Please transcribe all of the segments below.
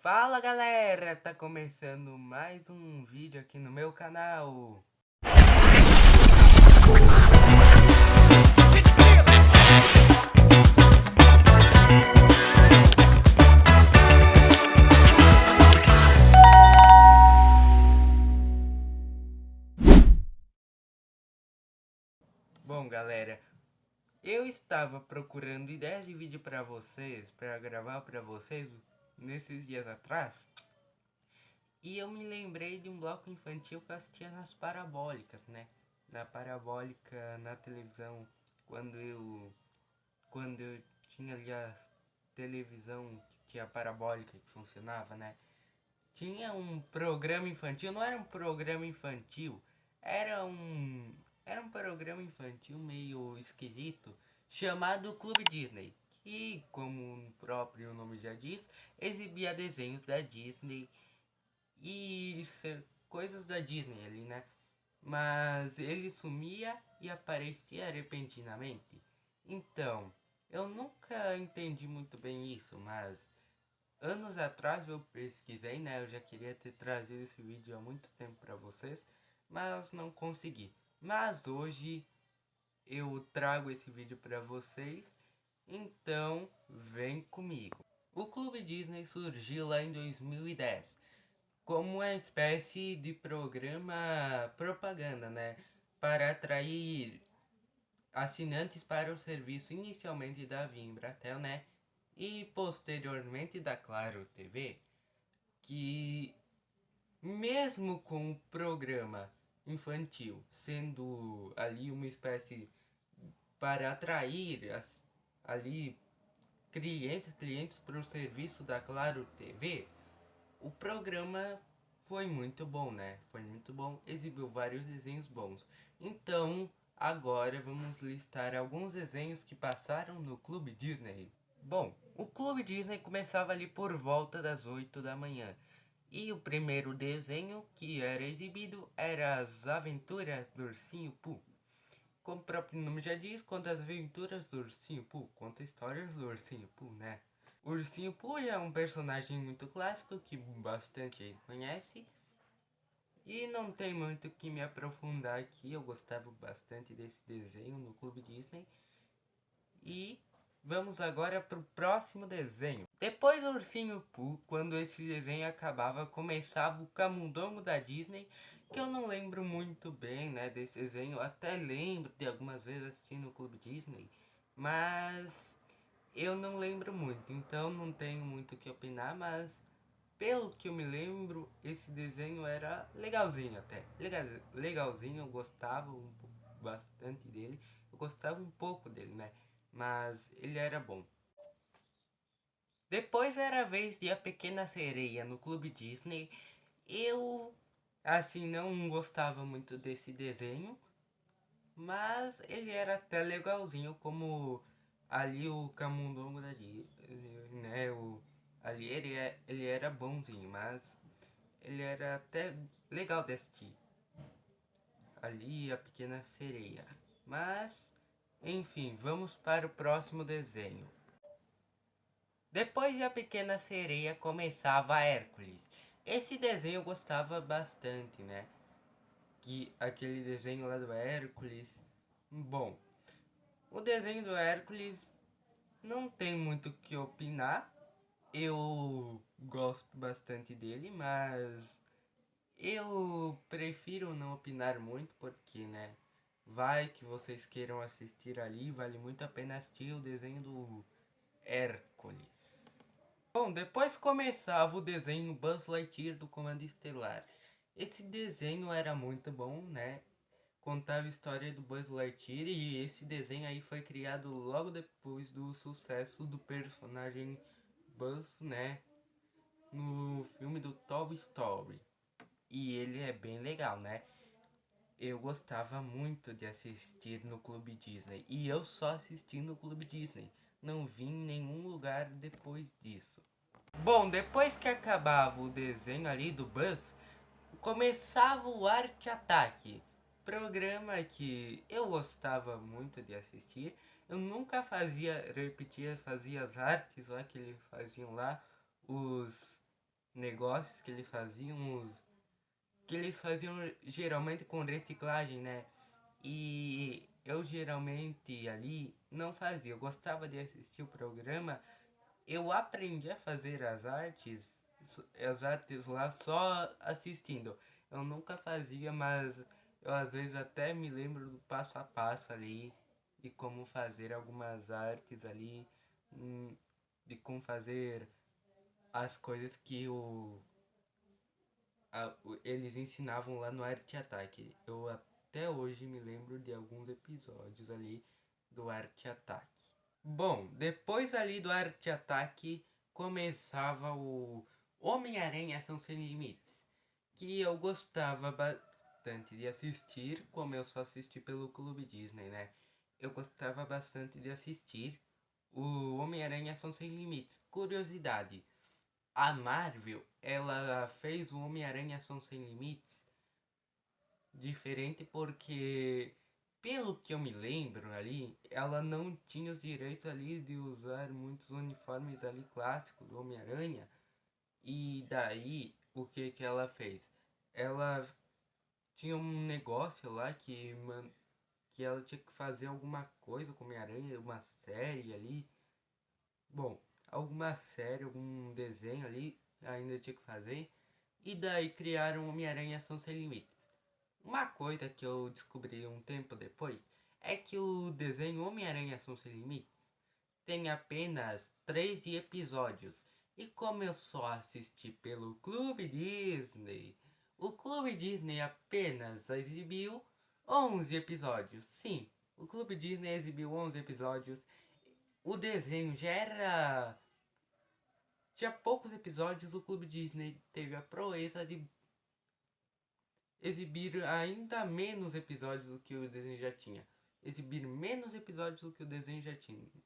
Fala galera, tá começando mais um vídeo aqui no meu canal. Bom galera, eu estava procurando ideias de vídeo pra vocês, pra gravar pra vocês nesses dias atrás. E eu me lembrei de um bloco infantil que eu assistia nas parabólicas, né? Na parabólica, na televisão, quando eu tinha ali a televisão que tinha parabólica que funcionava, né? Tinha um programa infantil, não era um programa infantil, era um programa infantil meio esquisito, chamado Clube Disney, que, como o próprio nome já diz, exibia desenhos da Disney e coisas da Disney ali, né? Mas ele sumia e aparecia repentinamente. Então, eu nunca entendi muito bem isso, mas anos atrás eu pesquisei, né? Eu já queria ter trazido esse vídeo há muito tempo para vocês, mas não consegui. Mas hoje eu trago esse vídeo para vocês, então vem comigo. O Clube Disney surgiu lá em 2010 como uma espécie de programa propaganda, né? Para atrair assinantes para o serviço inicialmente da Via Embratel, né? E posteriormente da Claro TV, que mesmo com o programa infantil sendo ali uma espécie para atrair ali clientes para o serviço da Claro TV, o programa foi muito bom, né? Foi muito bom, exibiu vários desenhos bons. Então, agora vamos listar alguns desenhos que passaram no Clube Disney. Bom, o Clube Disney começava ali por volta das 8 da manhã. E o primeiro desenho que era exibido era As Aventuras do Ursinho Pooh. Como o próprio nome já diz, conta as aventuras do Ursinho Pooh, conta histórias do Ursinho Pooh, né? O Ursinho Pooh é um personagem muito clássico que bastante gente conhece. E não tem muito o que me aprofundar aqui, eu gostava bastante desse desenho no Clube Disney. E vamos agora para o próximo desenho. Depois do Ursinho Pooh, quando esse desenho acabava, começava o Camundongo da Disney, que eu não lembro muito bem, né, desse desenho. Eu até lembro de algumas vezes assistindo o Clube Disney, mas eu não lembro muito, então não tenho muito o que opinar, mas pelo que eu me lembro, esse desenho era legalzinho até. Legalzinho, eu gostava bastante dele. Eu gostava um pouco dele, né? Mas ele era bom. Depois era a vez de A Pequena Sereia no Clube Disney. Eu, assim, não gostava muito desse desenho, mas ele era até legalzinho, como ali o Camundongo da Disney, né? Ali ele era bonzinho, mas ele era até legal de assistir. Ali a Pequena Sereia. Mas, enfim, vamos para o próximo desenho. Depois de A Pequena Sereia começava Hércules. Esse desenho eu gostava bastante, né? Que aquele desenho lá do Hércules. Bom, o desenho do Hércules não tem muito o que opinar. Eu gosto bastante dele, mas eu prefiro não opinar muito porque, né? Vai que vocês queiram assistir ali, vale muito a pena assistir o desenho do Hércules. Bom, depois começava o desenho Buzz Lightyear do Comando Estelar. Esse desenho era muito bom, né? Contava a história do Buzz Lightyear e esse desenho aí foi criado logo depois do sucesso do personagem Buzz, né? No filme do Toy Story. E ele é bem legal, né? Eu gostava muito de assistir no Clube Disney. E eu só assisti no Clube Disney. Não vi em nenhum lugar depois disso. Bom, depois que acabava o desenho ali do Buzz, começava o Arte Ataque. Programa que eu gostava muito de assistir. Eu nunca fazia as artes lá que eles faziam lá. Os negócios que eles faziam geralmente com reciclagem, né? E eu geralmente ali não fazia, eu gostava de assistir o programa, eu aprendi a fazer as artes lá só assistindo. Eu nunca fazia, mas eu às vezes até me lembro do passo a passo ali, de como fazer algumas artes ali, de como fazer as coisas que eles ensinavam lá no Art Attack. Eu até hoje me lembro de alguns episódios ali do Art Attack. Bom, depois ali do Art Attack começava o Homem-Aranha Ação Sem Limites, que eu gostava bastante de assistir, como eu só assisti pelo Clube Disney, né? Eu gostava bastante de assistir o Homem-Aranha Ação Sem Limites. Curiosidade, a Marvel, ela fez o Homem-Aranha Ação Sem Limites diferente porque, pelo que eu me lembro ali, ela não tinha os direitos ali de usar muitos uniformes ali clássicos do Homem-Aranha. E daí, o que que ela fez? Ela tinha um negócio lá que ela tinha que fazer alguma coisa com o Homem-Aranha, uma série ali. Bom, alguma série, algum desenho ali, ainda tinha que fazer. E daí criaram Homem-Aranha Ação Sem Limites. Uma coisa que eu descobri um tempo depois é que o desenho Homem-Aranha Ação Sem Limites tem apenas 13 episódios. E como eu só assisti pelo Clube Disney, o Clube Disney apenas exibiu 11 episódios. Sim, o Clube Disney exibiu 11 episódios. O desenho já era. Tinha poucos episódios, o Clube Disney teve a proeza de exibir ainda menos episódios do que o desenho já tinha. Exibir menos episódios do que o desenho já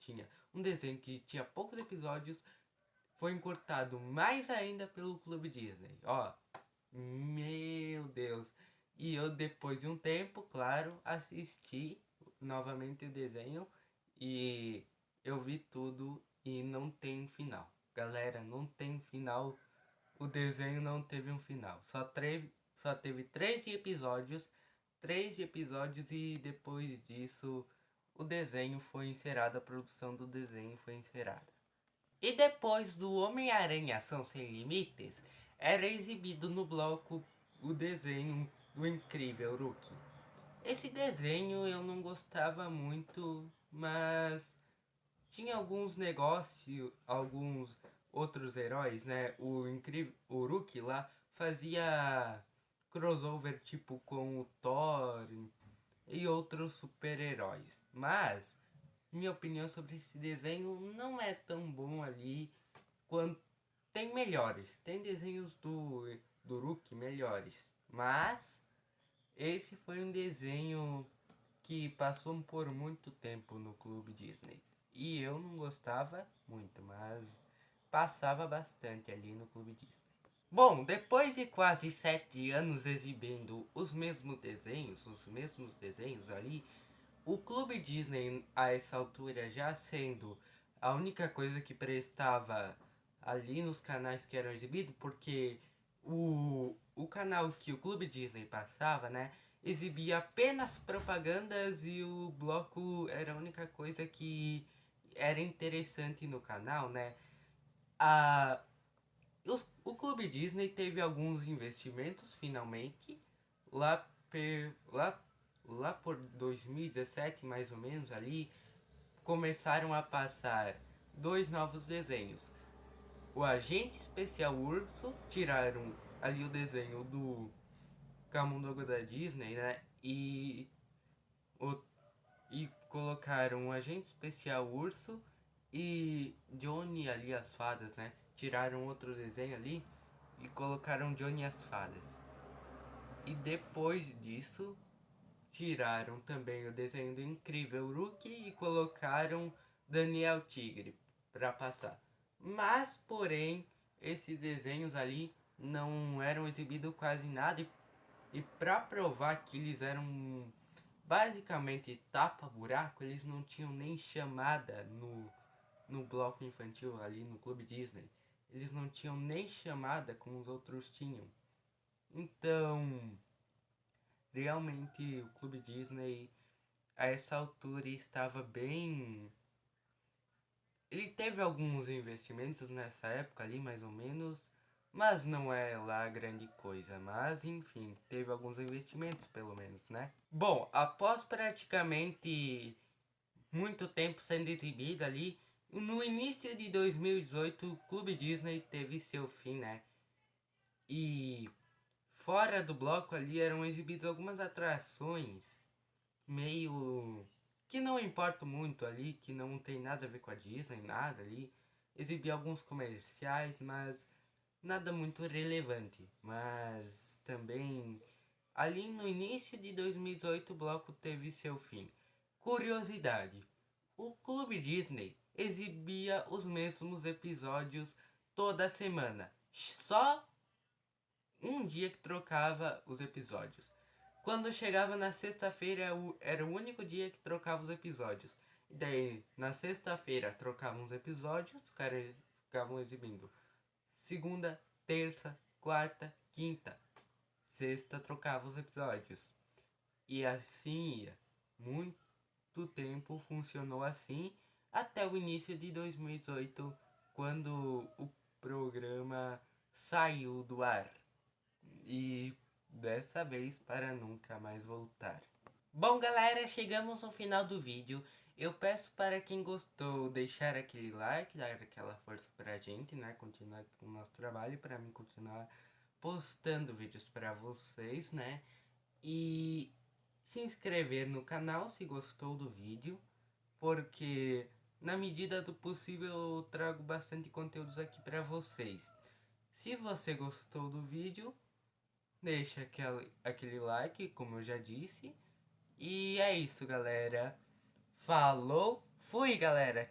tinha. Um desenho que tinha poucos episódios foi encurtado mais ainda pelo Clube Disney. Ó, meu Deus. E eu, depois de um tempo, claro, assisti novamente o desenho e eu vi tudo e não tem final. Galera, não tem final. O desenho não teve um final. Só teve 13 episódios e depois disso o desenho foi encerrado, a produção do desenho foi encerrada. E depois do Homem-Aranha Ação Sem Limites, era exibido no bloco o desenho do Incrível Hulk. Esse desenho eu não gostava muito, mas tinha alguns negócios, alguns outros heróis, né? O incrível, o Hulk lá fazia crossover tipo com o Thor e outros super-heróis. Mas minha opinião sobre esse desenho não é tão bom ali quanto tem melhores, tem desenhos do Hulk melhores, mas esse foi um desenho que passou por muito tempo no Clube Disney. E eu não gostava muito, mas passava bastante ali no Clube Disney. Bom, depois de quase 7 anos exibindo os mesmos desenhos ali, o Clube Disney a essa altura já sendo a única coisa que prestava ali nos canais que eram exibidos, porque o canal que o Clube Disney passava, né, exibia apenas propagandas e o bloco era a única coisa que era interessante no canal, né? A, o Clube Disney teve alguns investimentos finalmente lá, lá, lá por 2017 mais ou menos ali começaram a passar dois novos desenhos. O Agente Especial Urso, tiraram ali o desenho do Camundongo da Disney, né? O, e colocaram o Agente Especial Urso e Johnny ali as fadas, né? Tiraram outro desenho ali e colocaram Johnny as fadas. E depois disso, tiraram também o desenho do Incrível Hulk e colocaram Daniel Tigre para passar. Mas, porém, esses desenhos ali não eram exibidos quase nada e para provar que eles eram basicamente tapa-buraco, eles não tinham nem chamada no bloco infantil ali no Clube Disney. eles não tinham nem chamada como os outros tinham. Então, realmente o Clube Disney a essa altura estava bem. Ele teve alguns investimentos nessa época ali, mais ou menos, mas não é lá grande coisa. Mas enfim, teve alguns investimentos pelo menos, né? Bom, após praticamente muito tempo sendo exibido ali, no início de 2018 o Clube Disney teve seu fim, né? E fora do bloco ali eram exibidas algumas atrações meio que não importam muito ali, que não tem nada a ver com a Disney, nada ali. Exibi alguns comerciais, mas nada muito relevante. Mas também ali no início de 2018 o bloco teve seu fim. Curiosidade: o Clube Disney exibia os mesmos episódios toda semana. Só um dia que trocava os episódios. Quando chegava na sexta-feira era o único dia que trocava os episódios. E daí, na sexta-feira trocavam os episódios, os caras ficavam exibindo. Segunda, terça, quarta, quinta. Sexta trocava os episódios. E assim ia. Muito tempo funcionou assim até o início de 2018, quando o programa saiu do ar. E dessa vez para nunca mais voltar. Bom galera, chegamos no final do vídeo. Eu peço para quem gostou deixar aquele like, dar aquela força pra gente, né? Continuar com o nosso trabalho, para mim continuar postando vídeos para vocês, né? E se inscrever no canal se gostou do vídeo, porque na medida do possível eu trago bastante conteúdos aqui para vocês. Se você gostou do vídeo, deixa aquele like, como eu já disse. E é isso, galera. Falou, fui, galera.